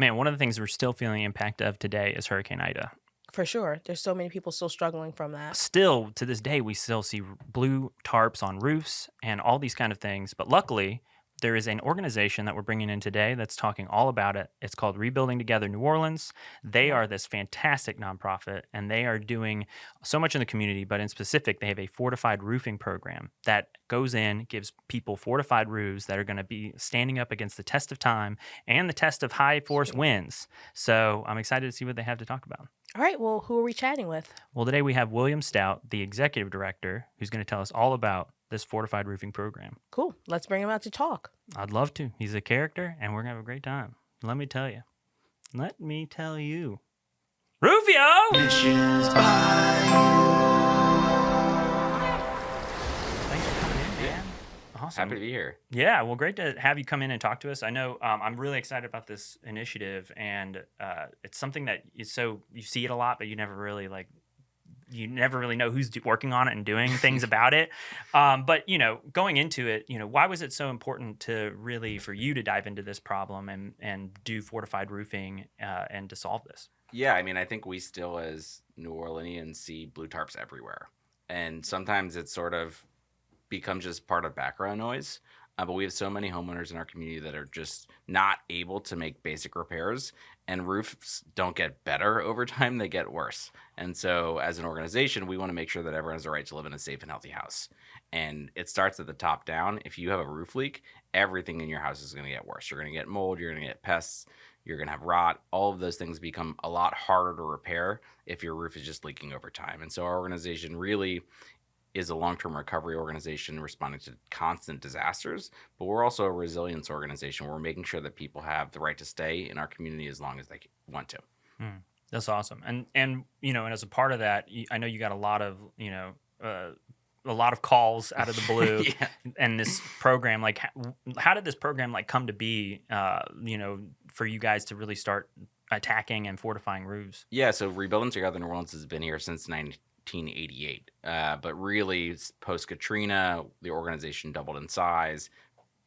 Man, one of the things we're still feeling the impact of today is Hurricane Ida. For sure. There's so many people still struggling from that. Still, to this day, we still see blue tarps on roofs and all these kind of things. But luckily, there is an organization that we're bringing in today that's talking all about it. It's called Rebuilding Together New Orleans. They Cool. are this fantastic nonprofit, and they are doing so much in the community. But in specific, they have a fortified roofing program that goes in, gives people fortified roofs that are going to be standing up against the test of time and the test of high force Sweet. winds. So I'm excited to see what they have to talk about. All right. Well, who are we chatting with? Well, today we have William Stoudt, the executive director, who's going to tell us all about this fortified roofing program. Cool. Let's bring him out to talk. I'd love to. He's a character, and we're going to have a great time. Let me tell you. Let me tell you. Rufio! Missions by Thanks for coming in, man. Awesome. Happy to be here. Yeah, well, great to have you come in and talk to us. I know I'm really excited about this initiative, and it's something that you see it a lot, but you never really know who's working on it and doing things about it. But going into it, why was it so important for you to dive into this problem and do fortified roofing and to solve this? Yeah, I mean, I think we still as New Orleanians see blue tarps everywhere. And sometimes it sort of becomes just part of background noise. But we have so many homeowners in our community that are just not able to make basic repairs, and roofs don't get better over time, they get worse. And so as an organization, we want to make sure that everyone has the right to live in a safe and healthy house. And it starts at the top down. If you have a roof leak, everything in your house is going to get worse. You're going to get mold, you're going to get pests, you're going to have rot. All of those things become a lot harder to repair if your roof is just leaking over time. And so our organization really is a long-term recovery organization responding to constant disasters, but we're also a resilience organization. We're making sure that people have the right to stay in our community as long as they want to. That's awesome. And as a part of that, I know you got a lot of calls out of the blue. Yeah. And this program, like, how did this program come to be, for you guys to really start attacking and fortifying roofs? Yeah, so Rebuilding Together New Orleans has been here since 1988. But really, post Katrina, the organization doubled in size.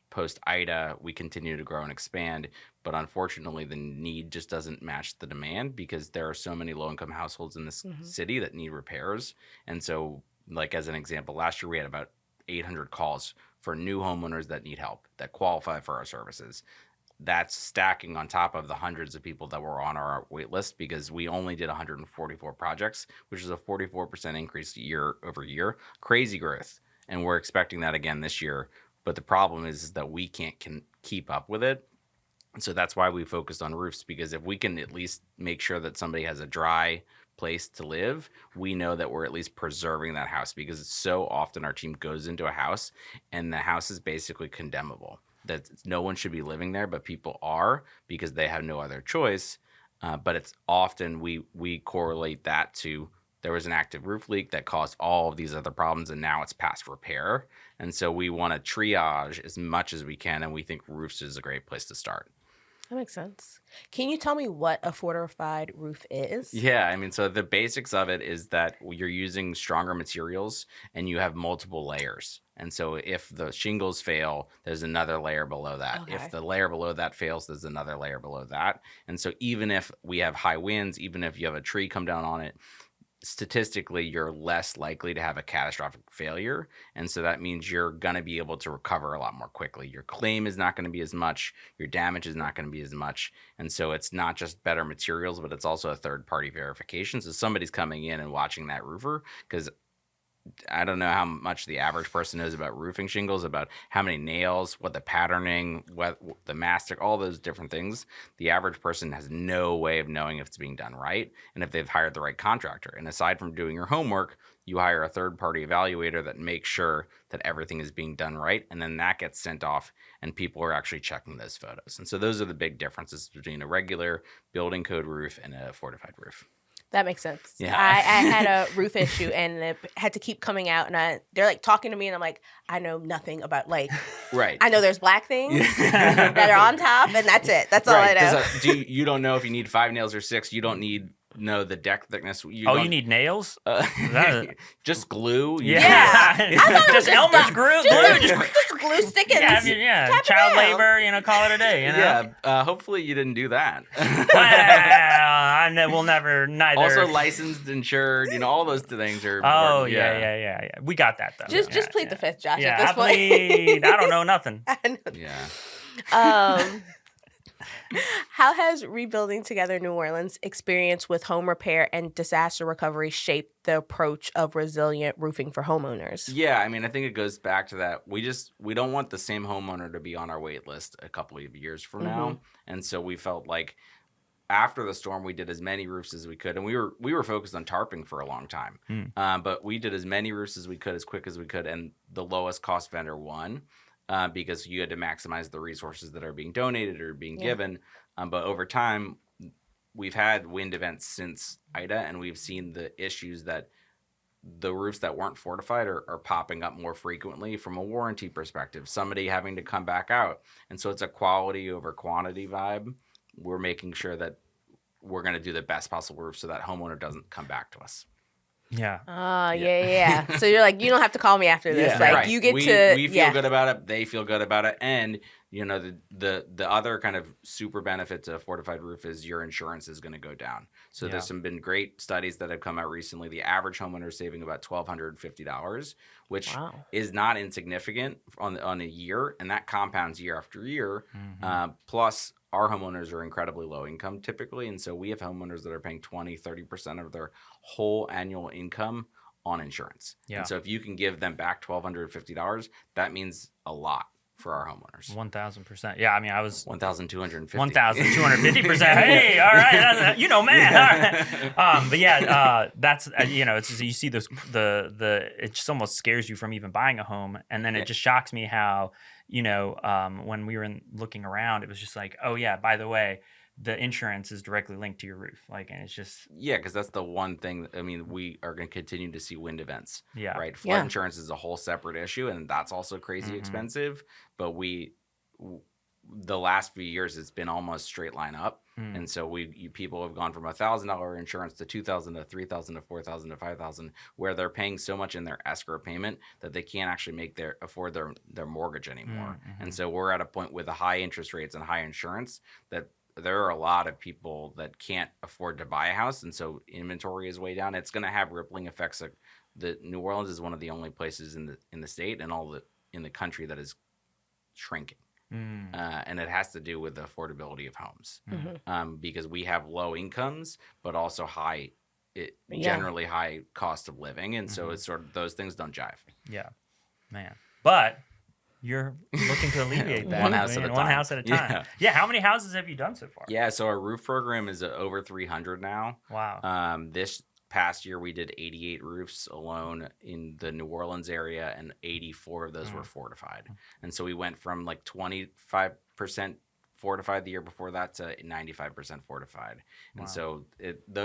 Post Ida, we continue to grow and expand. But unfortunately, the need just doesn't match the demand because there are so many low-income households in this city that need repairs. And so, as an example, last year we had about 800 calls for new homeowners that need help, that qualify for our services. That's stacking on top of the hundreds of people that were on our wait list because we only did 144 projects, which is a 44% increase year over year. Crazy growth. And we're expecting that again this year. But the problem is that we can't keep up with it. And so that's why we focused on roofs, because if we can at least make sure that somebody has a dry place to live, we know that we're at least preserving that house, because so often our team goes into a house and the house is basically condemnable. That no one should be living there, but people are because they have no other choice. But it's often we correlate that to there was an active roof leak that caused all of these other problems, and now it's past repair. And so we want to triage as much as we can, and we think roofs is a great place to start. That makes sense. Can you tell me what a fortified roof is? Yeah, I mean, so the basics of it is that you're using stronger materials and you have multiple layers. And so if the shingles fail, there's another layer below that. Okay. If the layer below that fails, there's another layer below that. And so even if we have high winds, even if you have a tree come down on it, statistically, you're less likely to have a catastrophic failure. And so that means you're going to be able to recover a lot more quickly. Your claim is not going to be as much. Your damage is not going to be as much. And so it's not just better materials, but it's also a third-party verification. So somebody's coming in and watching that roofer, because I don't know how much the average person knows about roofing shingles, about how many nails, what the patterning, what the mastic, all those different things. The average person has no way of knowing if it's being done right and if they've hired the right contractor. And aside from doing your homework, you hire a third-party evaluator that makes sure that everything is being done right, and then that gets sent off, and people are actually checking those photos. And so those are the big differences between a regular building code roof and a fortified roof. That makes sense. Yeah. I had a roof issue and it had to keep coming out, and they're talking to me, and I'm like, I know nothing about Right. I know there's black things that are on top, and that's it. That's all I know. You don't know if you need 5 nails or 6. You don't need No, the deck thickness. You need nails? That- just glue. You Yeah. just- I thought it was just Elmer's glue. just glue stick it. Yeah, tap it child down. labor. Call it a day. Yeah. Hopefully you didn't do that. Well, we'll never. Neither. Also licensed, insured. All those things are. Oh important. yeah. We got that though. Just plead the fifth, Josh. Yeah, At this I point. plead. I don't know nothing. I know. Yeah. How has rebuilding together New Orleans experience with home repair and disaster recovery shaped the approach of resilient roofing for homeowners? Yeah, I think it goes back to that. We don't want the same homeowner to be on our wait list a couple of years from now. And so we felt like after the storm, we did as many roofs as we could, and we were focused on tarping for a long time. But we did as many roofs as we could, as quick as we could, and the lowest cost vendor won. Because you had to maximize the resources that are being donated or being given. But over time, we've had wind events since Ida, and we've seen the issues that the roofs that weren't fortified are popping up more frequently from a warranty perspective, somebody having to come back out. And so it's a quality over quantity vibe. We're making sure that we're going to do the best possible roof so that homeowner doesn't come back to us. Yeah. Yeah. So you're like, you don't have to call me after this. Like right. you get we to feel good about it. They feel good about it. And the other kind of super benefit to a fortified roof is your insurance is going to go down. So there's been great studies that have come out recently. The average homeowner is saving about $1,250, which is not insignificant on a year, and that compounds year after year. Plus, our homeowners are incredibly low income typically, and so we have homeowners that are paying 20-30% of their whole annual income on insurance. And so if you can give them back $1,250, that means a lot for our homeowners. 1,000%. Yeah, I was 1,250. 1,250%. Hey, all right, man. All right. But yeah, that's it's just, you see this it just almost scares you from even buying a home, and then it just shocks me how when we were looking around, it was just like, oh yeah, by the way, the insurance is directly linked to your roof. And it's just because that's the one thing. We are going to continue to see wind events. Yeah. Right. Flood insurance is a whole separate issue, and that's also crazy expensive. But the last few years, it's been almost straight line up, and so people have gone from $1,000 insurance to $2,000 to $3,000 to $4,000 to $5,000, where they're paying so much in their escrow payment that they can't actually afford their mortgage anymore. And so we're at a point with the high interest rates and high insurance that there are a lot of people that can't afford to buy a house, and so inventory is way down. It's going to have rippling effects. The New Orleans is one of the only places in the state and in the country that is shrinking, and it has to do with the affordability of homes, because we have low incomes, but also generally high cost of living, and so it's sort of those things don't jive. Yeah, man, but. You're looking to alleviate that. One house at a time. One house at a time. Yeah. How many houses have you done so far? Yeah. So our roof program is over 300 now. Wow. This past year, we did 88 roofs alone in the New Orleans area, and 84 of those were fortified. And so we went from 25% fortified the year before that to 95% fortified. And so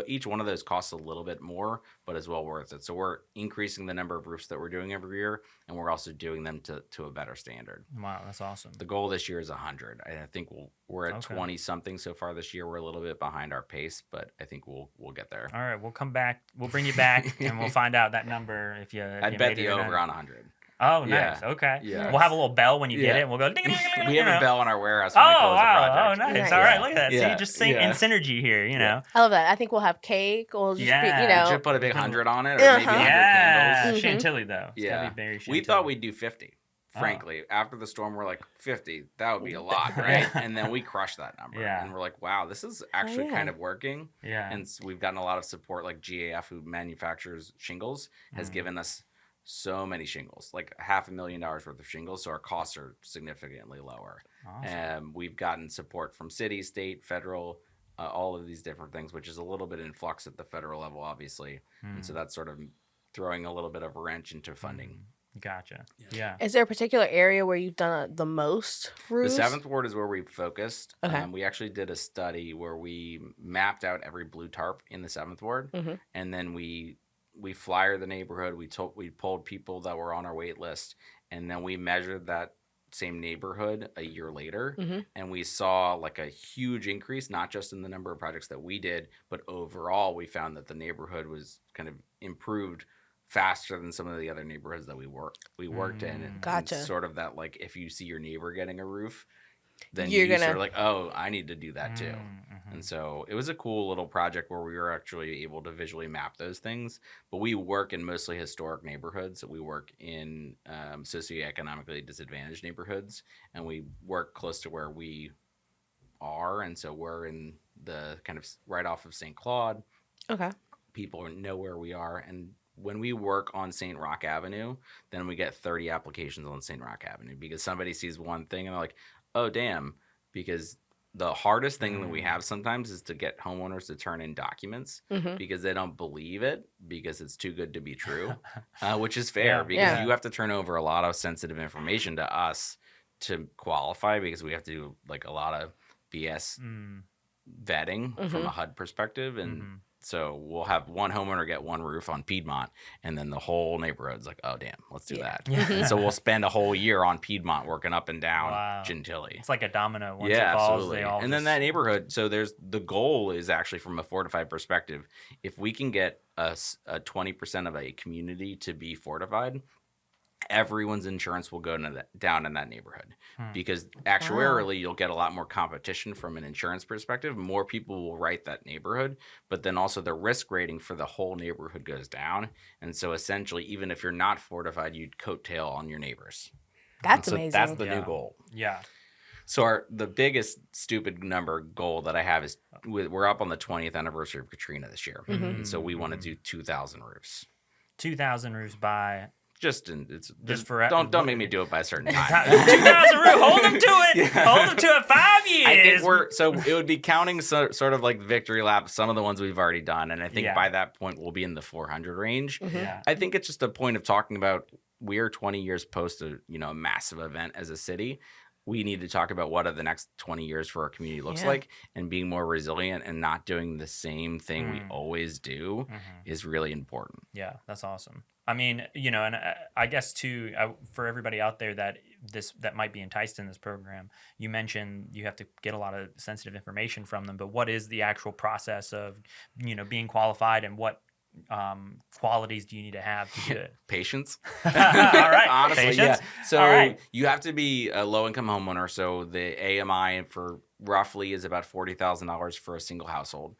each one of those costs a little bit more, but is well worth it. So we're increasing the number of roofs that we're doing every year, and we're also doing them to a better standard. Wow, that's awesome. The goal this year is 100. I think we're at 20 something so far this year. We're a little bit behind our pace, but I think we'll get there. All right, we'll come back. We'll bring you back, and we'll find out that number if you. I'd bet the over on 100. Oh, nice. Yeah. Okay. Yeah. We'll have a little bell when you get it, and we'll go ding, ding, ding, ding. We have a bell in our warehouse. Oh, When we close wow. a project. Oh, nice. Nice. All right, look at that. Yeah. See, just in synergy here, I love that. I think we'll have cake. We'll just be, Should put a big 100 on it, or maybe 100 candles. Chantilly, though. It's Yeah. gotta be very We chantilly. thought we'd do 50. Frankly, after the storm, we're like 50. That would be a lot, right? And then we crushed that number, and we're like, wow, this is actually kind of working. Yeah. And we've gotten a lot of support, like GAF, who manufactures shingles, has given us so many shingles, like $500,000 worth of shingles, so our costs are significantly lower. Awesome. We've gotten support from city, state, federal, all of these different things, which is a little bit in flux at the federal level, obviously. And so that's sort of throwing a little bit of a wrench into funding. Gotcha. Yeah. Is there a particular area where you've done the most roofs? The 7th Ward is where we focused. Okay. We actually did a study where we mapped out every blue tarp in the 7th Ward, and then we flyered the neighborhood. We pulled people that were on our wait list, and then we measured that same neighborhood a year later, Mm-hmm. and we saw like a huge increase, not just in the number of projects that we did, but overall we found that the neighborhood was kind of improved faster than some of the other neighborhoods that we worked in, and Gotcha. sort of that, like, if you see your neighbor getting a roof, then You're you sort gonna- of like, oh, I need to do that too. And so it was a cool little project where we were actually able to visually map those things. But we work in mostly historic neighborhoods. We work in socioeconomically disadvantaged neighborhoods, and we work close to where we are. And so we're in the kind of right off of St. Claude. Okay. People know where we are. And when we work on St. Rock Avenue, then we get 30 applications on St. Rock Avenue because somebody sees one thing and they're like, oh, damn, because the hardest thing that we have sometimes is to get homeowners to turn in documents because they don't believe it because it's too good to be true, which is fair because you have to turn over a lot of sensitive information to us to qualify because we have to do like a lot of BS vetting from a HUD perspective. And so we'll have one homeowner get one roof on Piedmont, and then the whole neighborhood's like, oh, damn, let's do that. And so we'll spend a whole year on Piedmont working up and down Gentilly. It's like a domino. Once it falls, absolutely. they all and then that neighborhood, so there's the goal is actually from a fortified perspective, if we can get a 20% of a community to be fortified, everyone's insurance will go down in that neighborhood because actuarially you'll get a lot more competition from an insurance perspective. More people will write that neighborhood, but then also the risk rating for the whole neighborhood goes down. And so essentially, even if you're not fortified, you'd coattail on your neighbors. That's so amazing. That's the new goal. Yeah. So the biggest stupid number goal that I have is we're up on the 20th anniversary of Katrina this year. And so we want to do 2,000 roofs. 2,000 roofs by... Just for don't make me do it by a certain time. 2,000 roofs, hold them to it. Hold them to it 5 years. I think so it would be counting sort of like victory lap, some of the ones we've already done, and I think by that point we'll be in the 400 range. I think it's just a point of talking about we're 20 years post a massive event as a city. We need to talk about what are the next 20 years for our community looks like, and being more resilient and not doing the same thing we always do is really important. Yeah, that's awesome. I mean, and I guess too, for everybody out there that might be enticed in this program, you mentioned you have to get a lot of sensitive information from them, but what is the actual process of, being qualified, and what qualities do you need to have to do it? Patience. All right. Honestly, Patience? So you have to be a low-income homeowner. So the AMI for roughly is about $40,000 for a single household.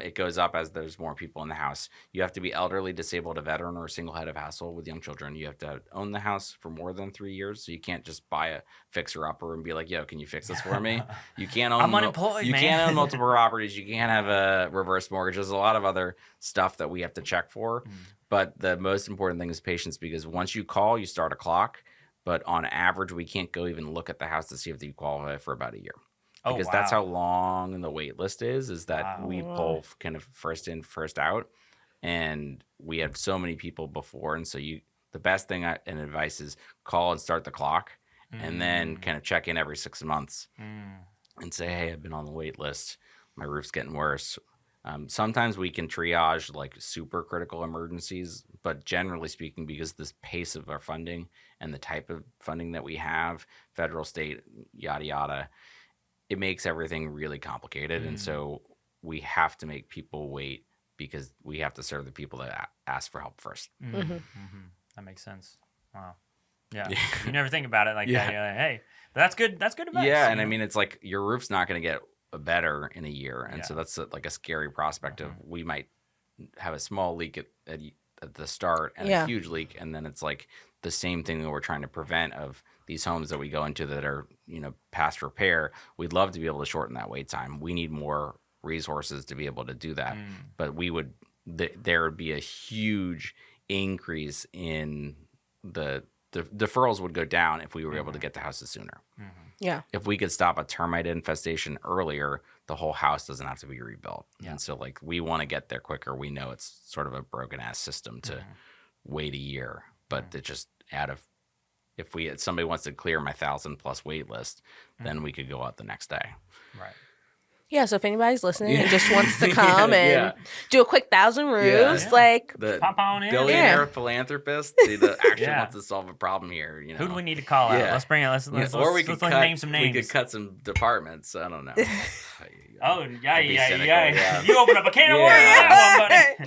It goes up as there's more people in the house. You have to be elderly, disabled, a veteran, or a single head of household with young children. You have to own the house for more than 3 years. So you can't just buy a fixer-upper and be like, yo, can you fix this for me? You can't own... I'm unemployed, You man. can't own multiple properties. You can't have a reverse mortgage. There's a lot of other stuff that we have to check for. But the most important thing is patience, because once you call, you start a clock. But on average, we can't go even look at the house to see if you qualify for about a year. Because that's how long the wait list is that we pull kind of first in, first out. And we have so many people before. And so the best thing and advice is call and start the clock, and then kind of check in every 6 months and say, hey, I've been on the wait list. My roof's getting worse. Sometimes we can triage like super critical emergencies, but generally speaking, because this pace of our funding and the type of funding that we have, federal, state, yada, yada, it makes everything really complicated. And so we have to make people wait because we have to serve the people that ask for help first. That makes sense. Wow. Yeah. You never think about it like that. You're like, hey, but that's good. That's good advice. Yeah. And I mean, it's like your roof's not going to get better in a year. And so that's like a scary prospect of we might have a small leak at the start and a huge leak. And then it's like the same thing that we're trying to prevent of these homes that we go into that are, past repair. We'd love to be able to shorten that wait time. We need more resources to be able to do that. But there would be a huge increase in the deferrals would go down if we were able to get the houses sooner. Yeah. If we could stop a termite infestation earlier, the whole house doesn't have to be rebuilt. And so like we want to get there quicker. We know it's sort of a broken ass system to wait a year, but it just if somebody wants to clear my 1,000+ wait list, then we could go out the next day. Right. Yeah, so if anybody's listening and just wants to come and Yeah. do a quick 1,000 roofs, Yeah. like The Pop on in. billionaire Yeah. philanthropist that actually Yeah. wants to solve a problem here. Who do we need to call out? Yeah. Let's bring it. Let's or we let's could name some names. We could cut some departments. I don't know. Oh, yeah, I'd be yeah, cynical, yeah. You open up a can of worms Yeah. with that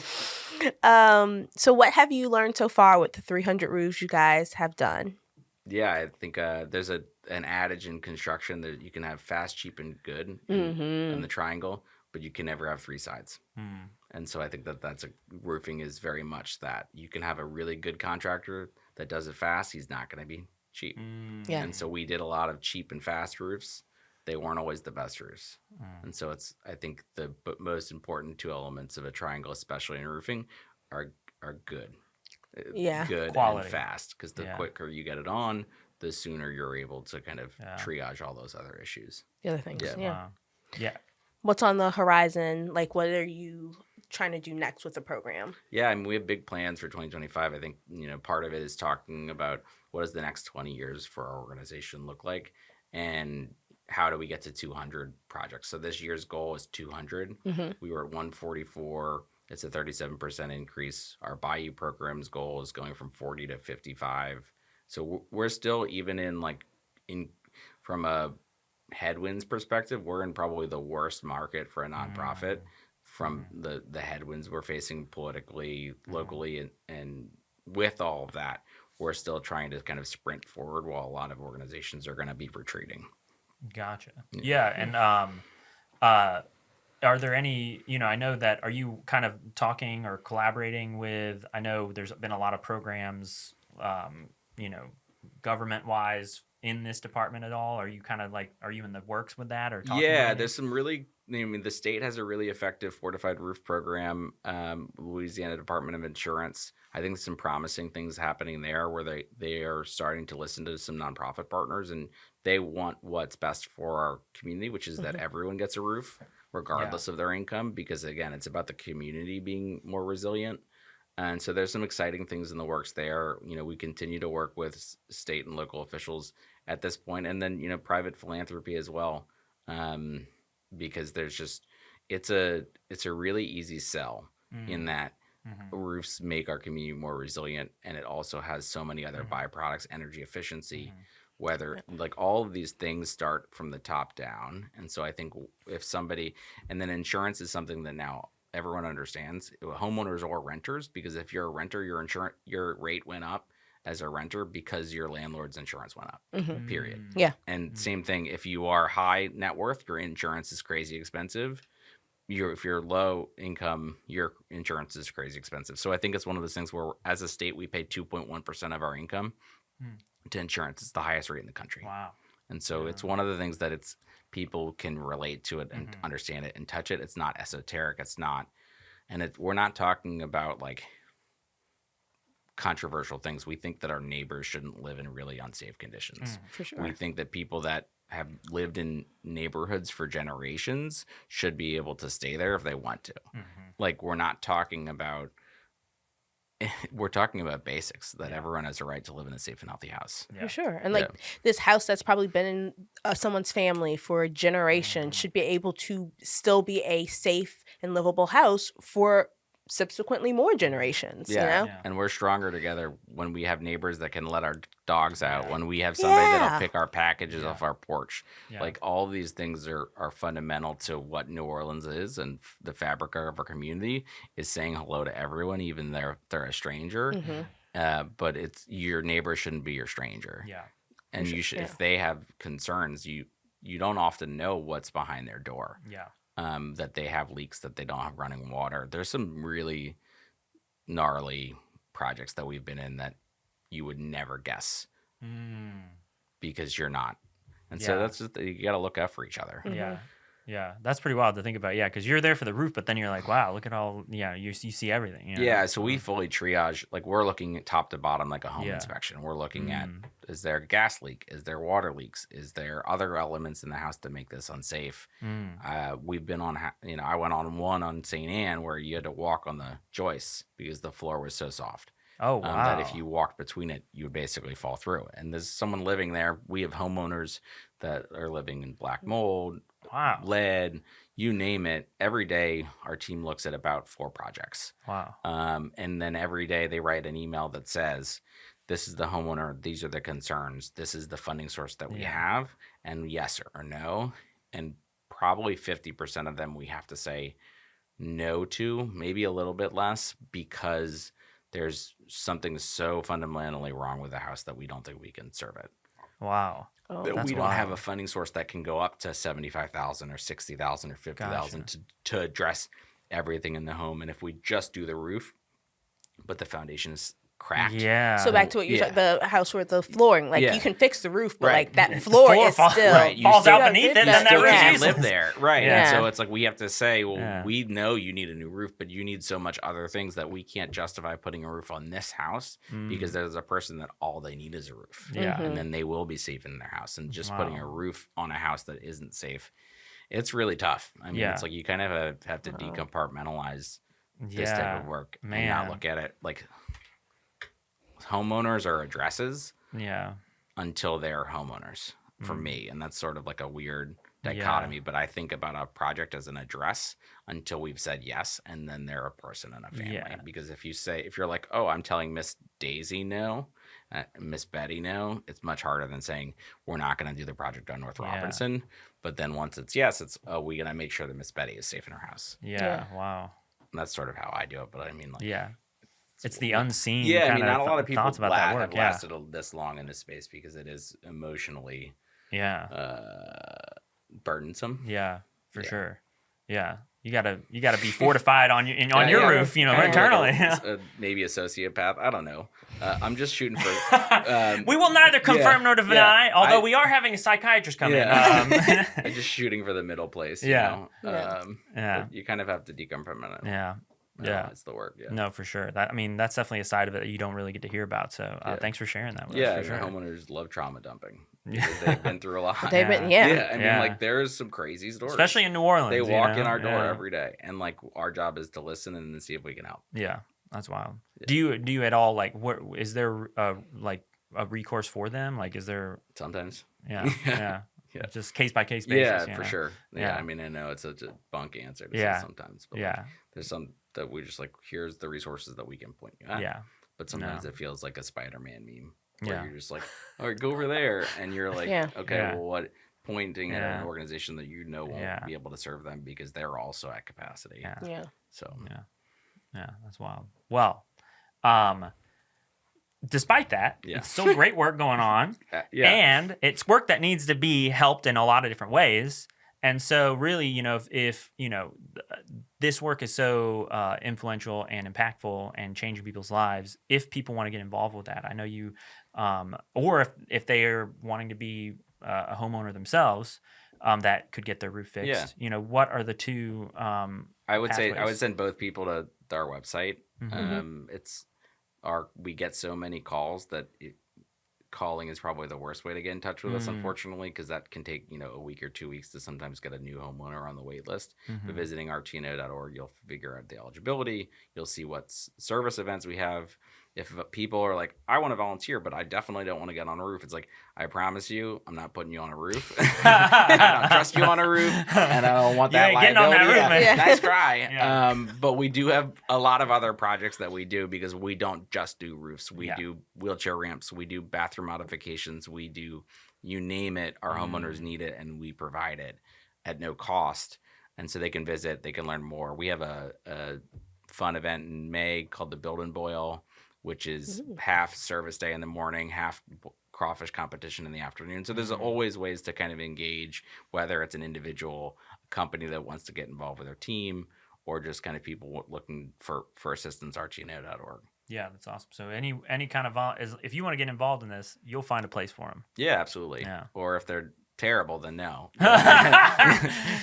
one, buddy. So what have you learned so far with the 300 roofs you guys have done? Yeah, I think there's an adage in construction that you can have fast, cheap, and good Mm-hmm. in the triangle, but you can never have three sides. Hmm. And so I think that's roofing is very much that. You can have a really good contractor that does it fast. He's not going to be cheap. Mm. Yeah. And so we did a lot of cheap and fast roofs. They weren't always the best roofs. Mm. And so I think the most important two elements of a triangle, especially in roofing, are good. Yeah. Good Quality. and fast. Because the Yeah. quicker you get it on, the sooner you're able to kind of Yeah. triage all those other issues. The other things. Yeah. Yeah. Wow. Yeah. What's on the horizon? Like, what are you trying to do next with the program? Yeah, I mean, we have big plans for 2025. I think, part of it is talking about what does the next 20 years for our organization look like, and how do we get to 200 projects. So this year's goal is 200. Mm-hmm. We were at 144. It's a 37% increase. Our Bayou program's goal is going from 40 to 55. So we're still, even from a headwinds perspective, we're in probably the worst market for a nonprofit from the headwinds we're facing politically, locally, and with all of that, we're still trying to kind of sprint forward while a lot of organizations are going to be retreating. Gotcha. Yeah, and are there any, I know that, are you kind of talking or collaborating with, I know there's been a lot of programs, government-wise in this department at all? Are you kind of are you in the works with that or talking? Yeah, about there's some really, the state has a really effective fortified roof program. Louisiana Department of Insurance, I think some promising things happening there where they are starting to listen to some nonprofit partners, and they want what's best for our community, which is that everyone gets a roof regardless of their income, because again, it's about the community being more resilient. And so there's some exciting things in the works there. We continue to work with state and local officials at this point, and then, private philanthropy as well. Because there's just, it's a really easy sell in that roofs make our community more resilient. And it also has so many other byproducts, energy efficiency, whether all of these things start from the top down. And so I think if somebody, and then insurance is something that now everyone understands, homeowners or renters, because if you're a renter, your rate went up as a renter because your landlord's insurance went up, period. Yeah. And same thing, if you are high net worth, your insurance is crazy expensive. If you're low income, your insurance is crazy expensive. So I think it's one of those things where as a state, we pay 2.1% of our income to insurance. It's the highest rate in the country. Wow. And so it's one of the things that people can relate to it and understand it and touch it. It's not esoteric. It's not, and we're not talking about controversial things. We think that our neighbors shouldn't live in really unsafe conditions. For sure. We think that people that have lived in neighborhoods for generations should be able to stay there if they want to. We're not talking about, we're talking about basics, that everyone has a right to live in a safe and healthy house. For sure. And this house that's probably been in someone's family for a generation should be able to still be a safe and livable house for subsequently more generations, Yeah. And we're stronger together when we have neighbors that can let our dogs out, when we have somebody that'll pick our packages off our porch. All of these things are fundamental to what New Orleans is, and the fabric of our community is saying hello to everyone, even if they're a stranger. But your neighbor shouldn't be your stranger. Yeah. And you should, if they have concerns, you don't often know what's behind their door. Yeah. That they have leaks, that they don't have running water. There's some really gnarly projects that we've been in that you would never guess because you're not. And so that's just, you got to look out for each other. Yeah. Yeah. That's pretty wild to think about. Yeah. Because you're there for the roof, but then you're like, wow, look at all, you see everything. Yeah. So we fully triage, we're looking at top to bottom, like a home inspection. We're looking at, is there a gas leak? Is there water leaks? Is there other elements in the house that make this unsafe? We've been on, I went on one on St. Anne where you had to walk on the joists because the floor was so soft. Oh, wow. That if you walked between it, you would basically fall through. And there's someone living there. We have homeowners that are living in black mold, lead, you name it. Every day, our team looks at about 4 projects. Wow. And then every day they write an email that says, this is the homeowner, these are the concerns, this is the funding source that we have, and yes or no. And probably 50% of them we have to say no to, maybe a little bit less, because there's something so fundamentally wrong with the house that we don't think we can serve it. Wow. Oh, That that's we don't have wild. a funding source that can go up to 75,000 or 60,000 or 50,000 to address everything in the home. And if we just do the roof, but the foundation is cracked. Yeah. So back to what you Yeah. said, the house with the flooring, like Yeah. you can fix the roof, but Right. like that floor is falls- still Right, you falls still- out beneath it, You and You then that still roof's can't useless. live there, right? Yeah. And so it's like we have to say, well, Yeah. we know you need a new roof, but you need so much other things that we can't justify putting a roof on this house because there's a person that all they need is a roof. Yeah. Mm-hmm. And then they will be safe in their house. And just putting a Wow. roof on a house that isn't safe, it's really tough. I mean, Yeah. it's like you kind of have to decompartmentalize this type Yeah. of work and Man. not look at it like homeowners are addresses Yeah. until they're homeowners for me. And that's sort of like a weird dichotomy, but I think about a project as an address until we've said yes, and then they're a person and a family. Yeah. Because if you're like, oh, I'm telling Miss Daisy no, Miss Betty no, it's much harder than saying we're not going to do the project on North Yeah. Robinson. But then once it's yes, it's we going to make sure that Miss Betty is safe in her house. Yeah. Wow. And that's sort of how I do it. But I mean, like, Yeah. It's the unseen. yeah, I mean, kinda not a lot of people thoughts about that work. have Yeah. lasted this long in this space because it is emotionally Yeah. burdensome. Yeah. For Yeah. sure. Yeah. You gotta be fortified on your roof, Kind of internally. like maybe a sociopath. I don't know. I'm just shooting for. We will neither confirm nor deny, although I- we are having a psychiatrist come in. Yeah. I'm just shooting for the middle place. Yeah. You know? Yeah. Yeah. But you kind of have to decompartmentalize. Yeah. Yeah. It's the work. Yeah. No, for sure. That's definitely a side of it that you don't really get to hear about. So Yeah. thanks for sharing that with Yeah, us. For your sure. homeowners love trauma dumping because they've been through a lot. They've been, yeah. I mean, Yeah. like there's some crazy stories, Especially in New Orleans. they you walk in know? our door Yeah. every day, and like our job is to listen and then see if we can help. Yeah, that's wild. Yeah. Do you at all like is there like a recourse for them? Like is there Sometimes. yeah yeah, Yeah. just case by case basis? Yeah, you for know? sure. Yeah, Yeah. I mean, I know it's such a bunk answer to Yeah. say sometimes, but Yeah, like, there's some that we just like, here's the resources that we can point you at. yeah, But sometimes No. it feels like a Spider-Man meme where Yeah. you're just like, all right, go over there. And you're like, Yeah. okay, Yeah. well, what? Pointing at Yeah. an organization that you know won't Yeah. be able to serve them because they're also at capacity. yeah, Yeah. So, yeah. That's wild. Well, despite that, Yeah. it's still great work going on. yeah. And it's work that needs to be helped in a lot of different ways. And so really, if this work is so influential and impactful and changing people's lives, if people want to get involved with that, I know you, or if they are wanting to be a homeowner themselves, that could get their roof fixed. What are the two? I would say I would pathways. send both people to our website. Mhm. We get so many calls that calling is probably the worst way to get in touch with us, unfortunately, because that can take a week or 2 weeks to sometimes get a new homeowner on the wait list. But visiting rtno.org, you'll figure out the eligibility. You'll see what service events we have. If people are like, I want to volunteer, but I definitely don't want to get on a roof, it's like, I promise you, I'm not putting you on a roof. I don't trust you on a roof, and I don't want You that ain't getting on that liability. roof, man. Yeah. Nice try. Yeah. But we do have a lot of other projects that we do because we don't just do roofs. We Yeah. do wheelchair ramps. We do bathroom modifications. We do, you name it, our homeowners need it, and we provide it at no cost. And so they can visit, they can learn more. We have a fun event in May called the Build and Boil, which is half service day in the morning, half crawfish competition in the afternoon. So there's always ways to kind of engage, whether it's an individual company that wants to get involved with their team or just kind of people looking for assistance, rtno.org. Yeah, that's awesome. So any kind of if you want to get involved in this, you'll find a place for them. Yeah, absolutely. Yeah. Or if they're terrible, then no.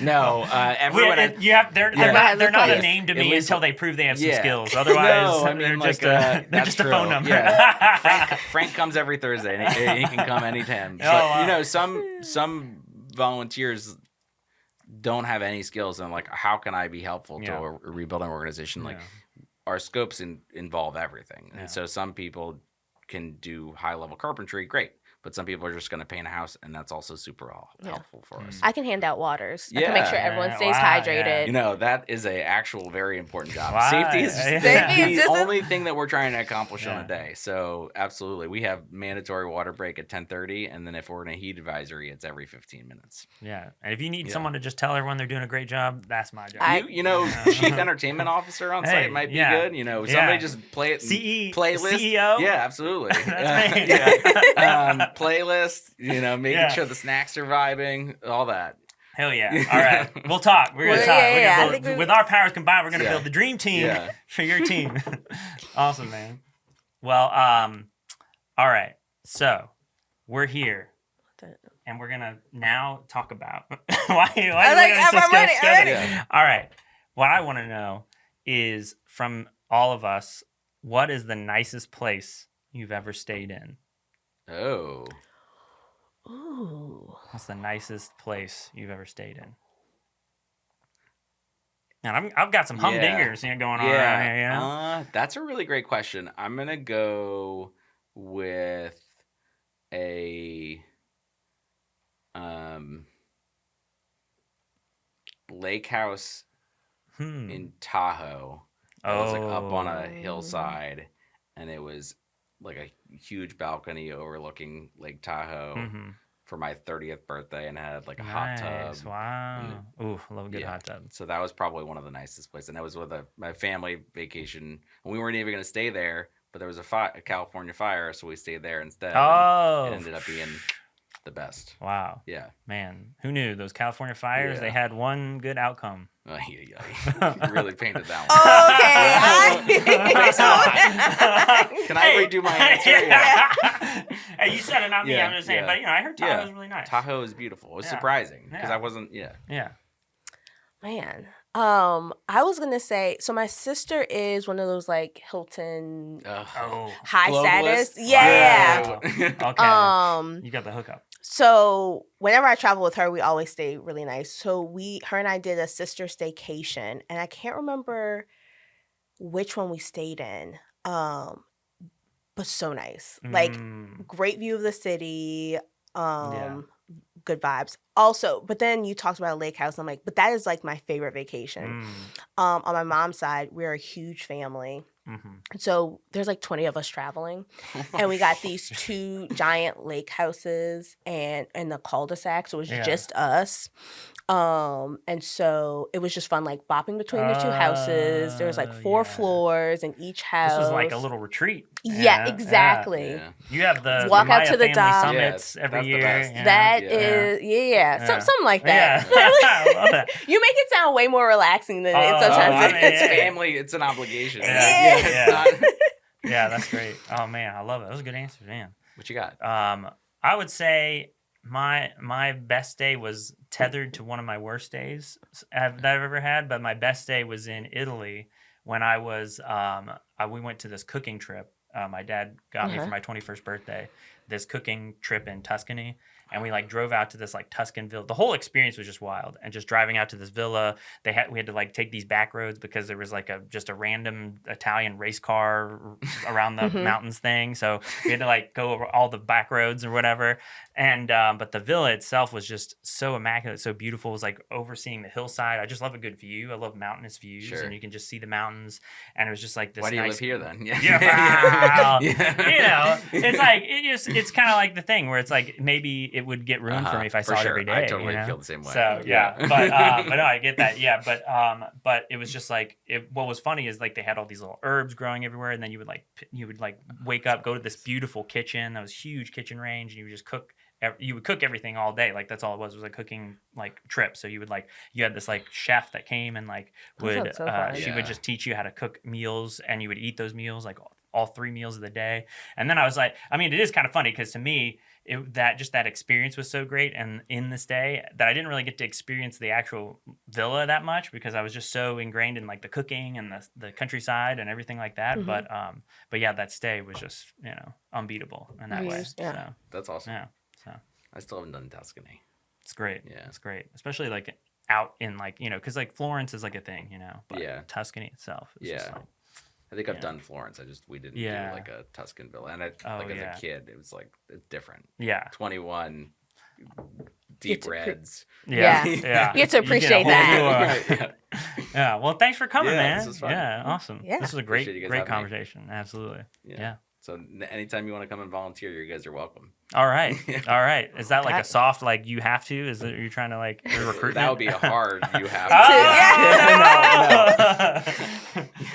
No, everyone. They're Everyone not has a a name to At me least- until they prove they have some Yeah. skills. Otherwise, No, I mean, they're like, just they're that's just a true. phone number. Yeah. Frank comes every Thursday, and he can come anytime. But, wow. some volunteers don't have any skills, and like, how can I be helpful to Yeah. a rebuilding organization? Like, Yeah. our scopes involve everything, Yeah. and so some people can do high level carpentry, great. but some people are just going to paint a house, and that's also super helpful for us. I can hand out waters. I can make sure everyone stays hydrated. You know, that is a actual very important job. Wow. Safety is Safety is the just only thing that we're trying to accomplish on a day. So absolutely, we have mandatory water break at 10:30, and then if we're in a heat advisory, it's every 15 minutes. Yeah, and if you need someone to just tell everyone they're doing a great job, that's my job. You know, chief entertainment officer on site might be good. You know, somebody just play it. Playlist. CEO. Yeah, absolutely. That's me. Playlist. You know, making sure the snacks are vibing. All that. Hell yeah. All right. We'll talk. We're going to talk. Yeah, with our powers combined, we're going to build the dream team for your team. Awesome, man. Well, all right. So we're here. And we're going to now talk about why I'm ready. All right. What I want to know is from all of us, what is the nicest place you've ever stayed in? Oh. Ooh. What's the nicest place you've ever stayed in? And I've got some humdingers going on around here, you know? That's a really great question. I'm going to go with a lake house in Tahoe. It was like up on a hillside, and it was like a huge balcony overlooking Lake Tahoe for my 30th birthday, and had like a hot tub. Wow. Ooh, I love a good hot tub. So that was probably one of the nicest places, and that was with my family vacation. And we weren't even going to stay there, but there was a California fire, so we stayed there instead. Oh. And it ended up being the best. Wow. Yeah. Man, who knew those California fires? They had one good outcome. Oh, you really painted that one. Can I redo my answer? Hey, you said it, not me. I'm just saying. But I heard Tahoe was really nice. Tahoe is beautiful. It was surprising because I wasn't. Yeah. Man. I was gonna say, so my sister is one of those like Hilton high status. Wow. Okay. You got the hookup. So whenever I travel with her, we always stay really nice. So her and I did a sister staycation, and I can't remember which one we stayed in. But so nice. Like great view of the city. Good vibes. Also, but then you talked about a lake house. And I'm like, but that is like my favorite vacation. On my mom's side, we're a huge family. So there's like 20 of us traveling. And we got these 2 giant lake houses and in the cul-de-sac. So it was just us. And so it was just fun, like bopping between the 2 houses. There was like 4 floors in each house. This was like a little retreat. Yeah, exactly. Yeah. You have the walk out Maya to the family dock. summits every year. That is, something like that. I love that. You make it sound way more relaxing than it sometimes is. It's family. It's an obligation. Yeah, that's great. Oh man, I love it. That was a good answer, man. What you got? I would say my best day was tethered to one of my worst days that I've ever had, but my best day was in Italy when I was we went to this cooking trip. My dad got me for my 21st birthday, this cooking trip in Tuscany. And we like drove out to this like Tuscan villa. The whole experience was just wild. And just driving out to this villa, we had to like take these back roads because there was like just a random Italian race car around the mountains thing. So we had to like go over all the back roads or whatever. And but the villa itself was just so immaculate, so beautiful. It was like overseeing the hillside. I just love a good view. I love mountainous views, and you can just see the mountains. And it was just like this. Why do you nice... live here then? It's like it's kind of like the thing where it's like maybe it would get ruined for me if I saw it every day. I totally feel the same way. So but no, I get that. Yeah, but it was just like what was funny is like they had all these little herbs growing everywhere, and then you would wake up, go to this beautiful kitchen that was huge kitchen range, and you would just cook. You would cook everything all day, like that's all it was. It was a cooking like trip. So you would you had this like chef that came and like would she would just teach you how to cook meals, and you would eat those meals like all 3 meals of the day. And then I was like, I mean, it is kind of funny because to me that experience was so great and in this day that I didn't really get to experience the actual villa that much because I was just so ingrained in like the cooking and the countryside and everything like that. But yeah, that stay was just unbeatable in that way. Yeah. So, that's awesome. yeah. So I still haven't done Tuscany. It's great. Yeah. It's great. Especially like out in like, because like Florence is like a thing, but Tuscany itself is just like, I think I've done Florence. We didn't do like a Tuscan villa. And as a kid, it was like it's different. Yeah. 21 deep reds. Yeah. You have to appreciate that. Yeah. Well, thanks for coming, man. This was fun. Yeah, awesome. Yeah. This was a great conversation. Absolutely. Yeah. So anytime you want to come and volunteer, you guys are welcome. All right. All right. Is that like a soft, like you have to? Is it you're trying to like recruit? That would be a hard you have to.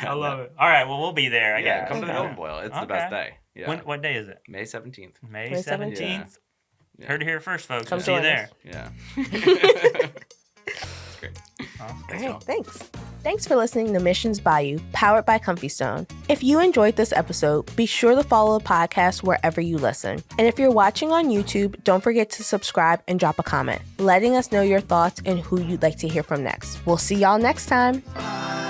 I love it. All right. Well, we'll be there. Come to the Golden Boil. It's the best day. Yeah. What day is it? May 17th. May 17th. Yeah. Heard it here first, folks. Come See you join there. Yeah. Great. All right, thanks. Thanks for listening to Missions Bayou, powered by Comfy Stone. If you enjoyed this episode, be sure to follow the podcast wherever you listen. And if you're watching on YouTube, don't forget to subscribe and drop a comment, letting us know your thoughts and who you'd like to hear from next. We'll see y'all next time. Bye.